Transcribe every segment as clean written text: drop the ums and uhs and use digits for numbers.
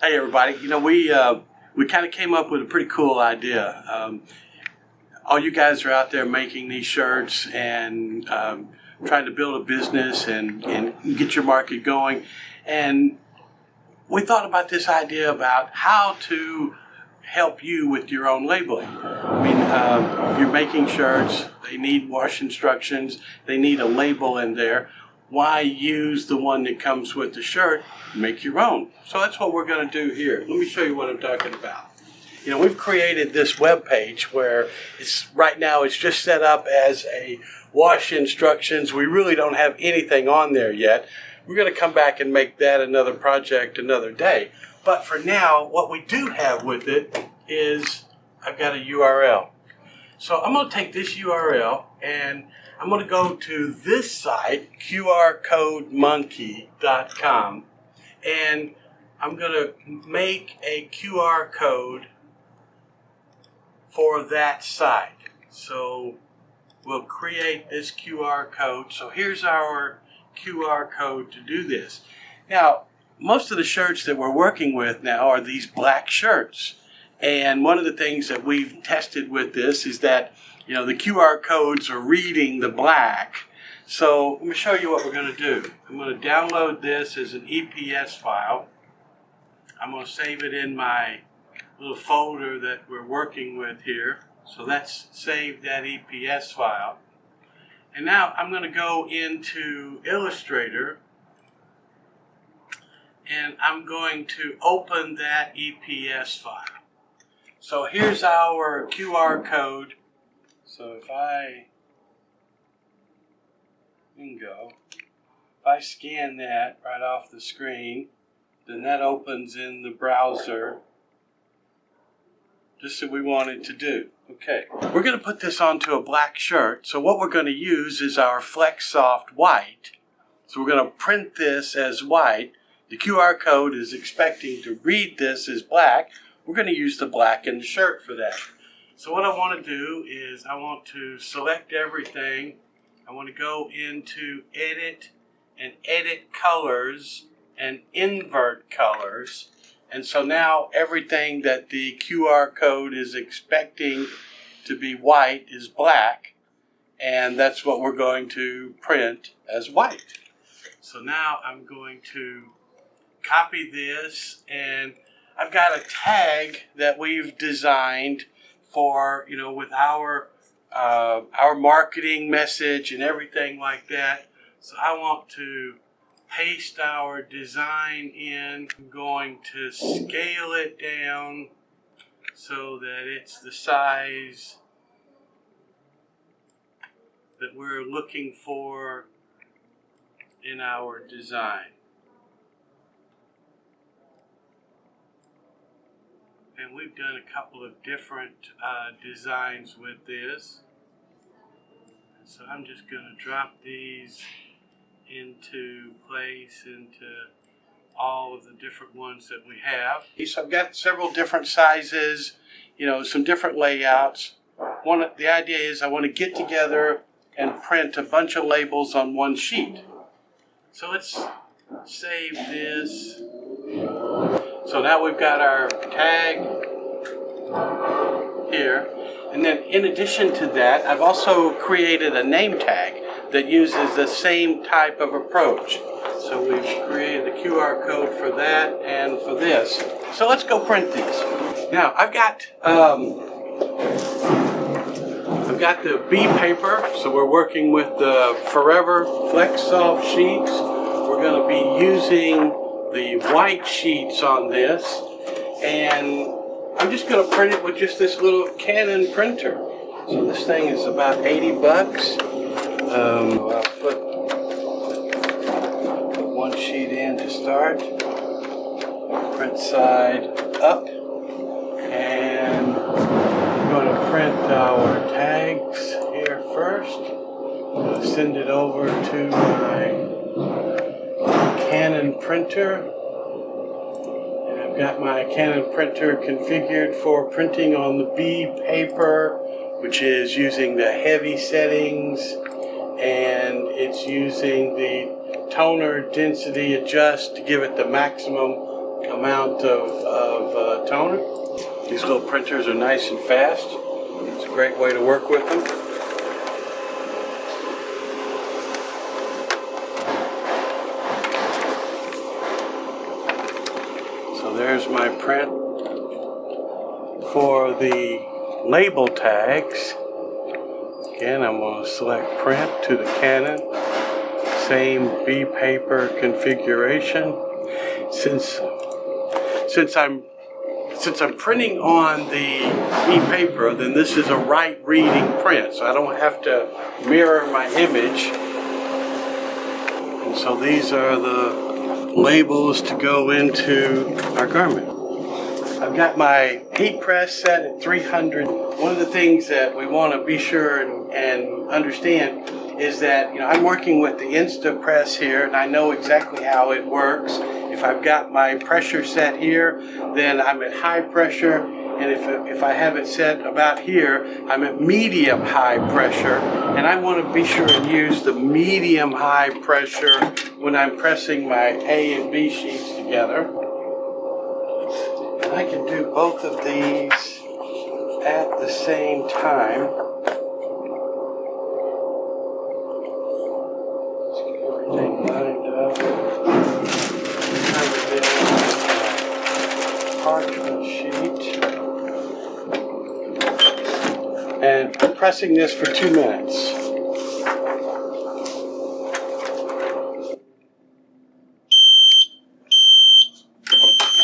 Hey everybody, we kind of came up with a pretty cool idea. All you guys are out there making these shirts and trying to build a business and get your market going. And we thought about this idea about how to help you with your own labeling. I mean, if you're making shirts, they need wash instructions, they need a label in there. Why use the one that comes with the shirt? Make your own. So that's what we're going to do here. Let me show you what I'm talking about. You know, we've created this web page where right now it's just set up as a wash instructions. We really don't have anything on there yet. We're going to come back and make that another project another day. But for now, what we do have with it is I've got a URL. So I'm going to take this URL and I'm going to go to this site, qrcodemonkey.com, and I'm going to make a QR code for that site. So we'll create this QR code. So here's our QR code to do this. Now, most of the shirts that we're working with now are these black shirts. And one of the things that we've tested with this is that, you know, the QR codes are reading the black. So let me show you what we're going to do. I'm going to download this as an EPS file. I'm going to save it in my little folder that we're working with here. So let's save that EPS file. And now I'm going to go into Illustrator and I'm going to open that EPS file. So here's our QR code. So if I scan that right off the screen, then that opens in the browser just as we want it to do. Okay, we're going to put this onto a black shirt. So what we're going to use is our FlexSoft white. So we're going to print this as white. The QR code is expecting to read this as black. We're going to use the black in the shirt for that. So what I want to do is I want to select everything. I want to go into Edit and Edit Colors and Invert Colors. And so now everything that the QR code is expecting to be white is black. And that's what we're going to print as white. So now I'm going to copy this, and I've got a tag that we've designed for, you know, with our marketing message and everything like that. So I want to paste our design in. I'm going to scale it down so that it's the size that we're looking for in our design. And we've done a couple of different designs with this. So I'm just going to drop these into place, into all of the different ones that we have. So I've got several different sizes, you know, some different layouts. The idea is I want to get together and print a bunch of labels on one sheet. So let's save this. So now we've got our tag here. And then in addition to that, I've also created a name tag that uses the same type of approach. So we've created a QR code for that and for this. So let's go print these. Now I've got the B paper, so we're working with the Forever FlexSoft sheets. We're going to be using the white sheets on this, and I'm just going to print it with just this little Canon printer. So this thing is about 80 bucks. I'll put one sheet in to start. Print side up, and I'm going to print our tags here first. I'm going to send it over to my Canon printer. Got my Canon printer configured for printing on the B paper, which is using the heavy settings, and it's using the toner density adjust to give it the maximum amount of toner. These little printers are nice and fast. It's a great way to work with them. So there's my print for the label tags. Again, I'm going to select print to the Canon. Same B paper configuration. Since I'm printing on the e-paper, then this is a right reading print, so I don't have to mirror my image. And so these are the labels to go into our garment. I've got my heat press set at 300. One of the things that we want to be sure and understand is that, I'm working with the InstaPress here, and I know exactly how it works. If I've got my pressure set here, then I'm at high pressure, and if I have it set about here, I'm at medium high pressure, and I want to be sure and use the medium high pressure when I'm pressing my A and B sheets together. And I can do both of these at the same time. Everything lined up. Parchment sheet. And I'm pressing this for 2 minutes.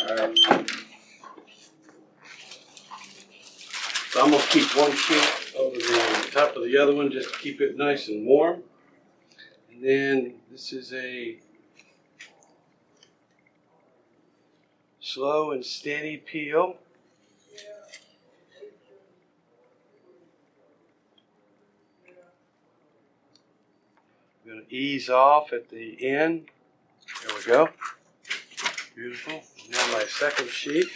Alright. So I'm going to keep one sheet over the top of the other one just to keep it nice and warm. And then this is a slow and steady peel. I'm going to ease off at the end. There we go. Beautiful. Now my second sheet.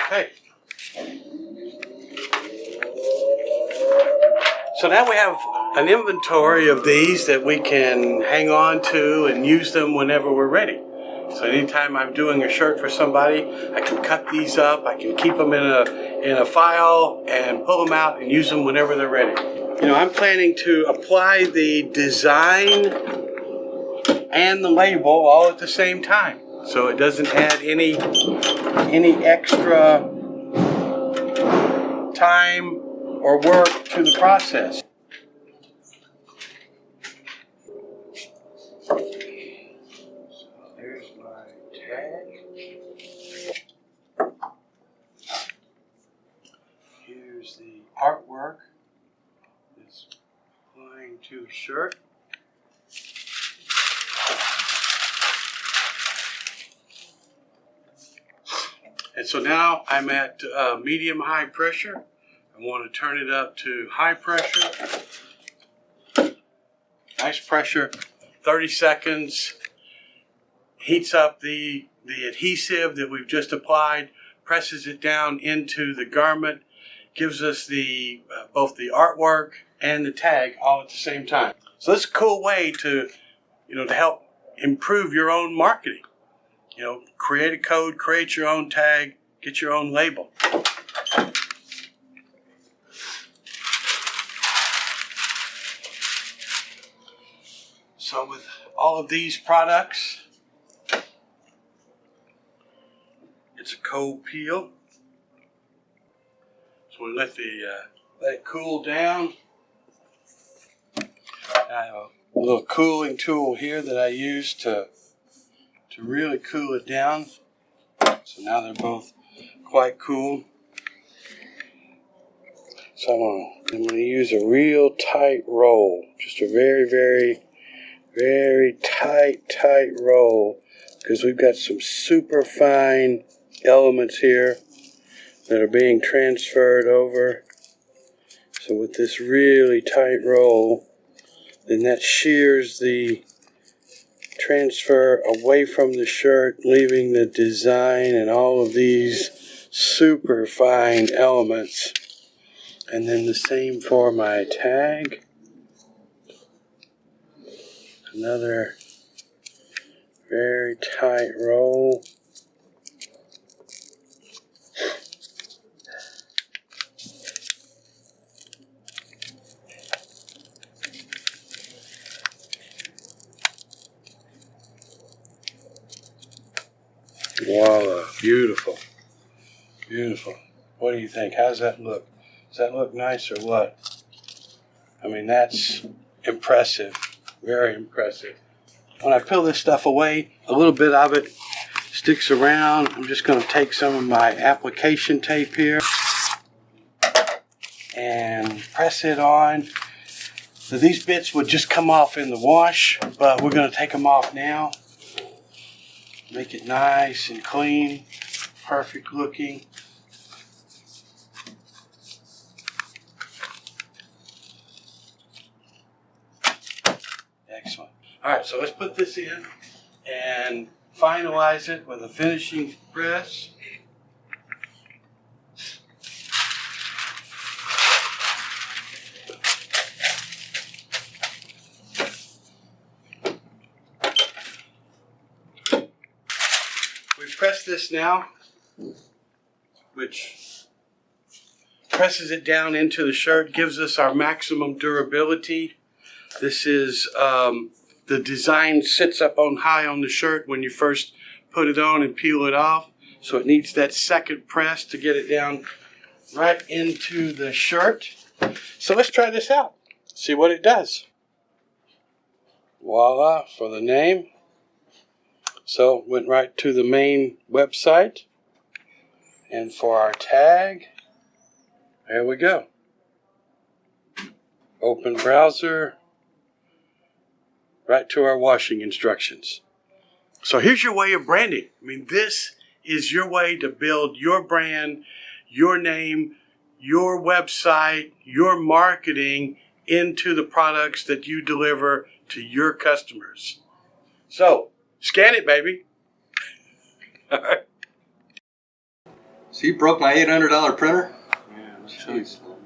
Okay. So now we have an inventory of these that we can hang on to and use them whenever we're ready. So anytime I'm doing a shirt for somebody, I can cut these up, I can keep them in a file and pull them out and use them whenever they're ready. I'm planning to apply the design and the label all at the same time, so it doesn't add any extra time or work to the process. So there's my tag. Here's the artwork that's applying to the shirt. And so now I'm at medium high pressure. I want to turn it up to high pressure. Nice pressure, 30 seconds. Heats up the adhesive that we've just applied, presses it down into the garment, gives us the both the artwork and the tag all at the same time. So that's a cool way to help improve your own marketing. Create a code, create your own tag, get your own label. So with all of these products, it's a cold peel. So we let it cool down. I have a little cooling tool here that I use to really cool it down. So now they're both quite cool. So I'm going to use a real tight roll, just a very, very, very tight roll, because we've got some super fine elements here that are being transferred over. So with this really tight roll, Then that shears the transfer away from the shirt, leaving the design and all of these super fine elements. And then the same for my tag. Another very tight roll. Voila, beautiful, beautiful. What do you think? How's that look? Does that look nice or what? I mean, that's impressive, very impressive. When I peel this stuff away, a little bit of it sticks around. I'm just going to take some of my application tape here and press it on. So these bits would just come off in the wash, but we're going to take them off now. Make it nice and clean, perfect looking. Excellent. All right, so let's put this in and finalize it with a finishing press. We press this now, which presses it down into the shirt, gives us our maximum durability. This is the design sits up on high on the shirt when you first put it on and peel it off. So it needs that second press to get it down right into the shirt. So let's try this out. See what it does. Voila for the name. So went right to the main website. And for our tag, there we go. Open browser. Right to our washing instructions. So here's your way of branding. I mean, this is your way to build your brand, your name, your website, your marketing into the products that you deliver to your customers. So, scan it, baby. All right. So you broke my $800 printer? Yeah, jeez.